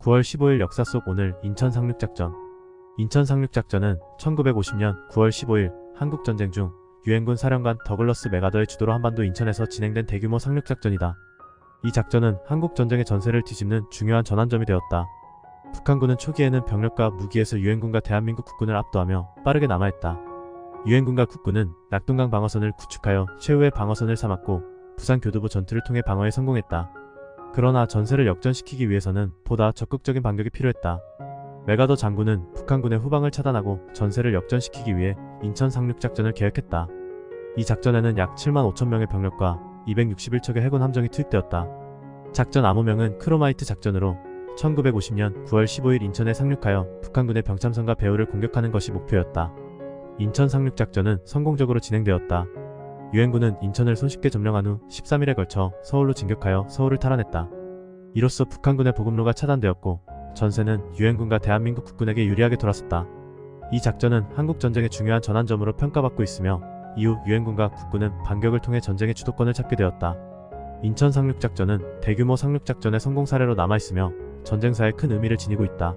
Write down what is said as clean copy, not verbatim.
9월 15일 역사 속 오늘 인천 상륙작전. 인천 상륙작전은 1950년 9월 15일 한국전쟁 중 유엔군 사령관 더글러스 맥아더의 주도로 한반도 인천에서 진행된 대규모 상륙작전이다. 이 작전은 한국전쟁의 전세를 뒤집는 중요한 전환점이 되었다. 북한군은 초기에는 병력과 무기에서 유엔군과 대한민국 국군을 압도하며 빠르게 남하했다. 유엔군과 국군은 낙동강 방어선을 구축하여 최후의 방어선을 삼았고 부산교두보 전투를 통해 방어에 성공했다. 그러나 전세를 역전시키기 위해서는 보다 적극적인 반격이 필요했다. 맥아더 장군은 북한군의 후방을 차단하고 전세를 역전시키기 위해 인천 상륙작전을 계획했다. 이 작전에는 약 7만 5천 명의 병력과 261척의 해군 함정이 투입되었다. 작전 암호명은 크로마이트 작전으로 1950년 9월 15일 인천에 상륙하여 북한군의 병참선과 배후를 공격하는 것이 목표였다. 인천 상륙작전은 성공적으로 진행되었다. 유엔군은 인천을 손쉽게 점령한 후 13일에 걸쳐 서울로 진격하여 서울을 탈환했다. 이로써 북한군의 보급로가 차단되었고 전세는 유엔군과 대한민국 국군에게 유리하게 돌아섰다. 이 작전은 한국전쟁의 중요한 전환점으로 평가받고 있으며 이후 유엔군과 국군은 반격을 통해 전쟁의 주도권을 잡게 되었다. 인천 상륙작전은 대규모 상륙작전의 성공 사례로 남아있으며 전쟁사에 큰 의미를 지니고 있다.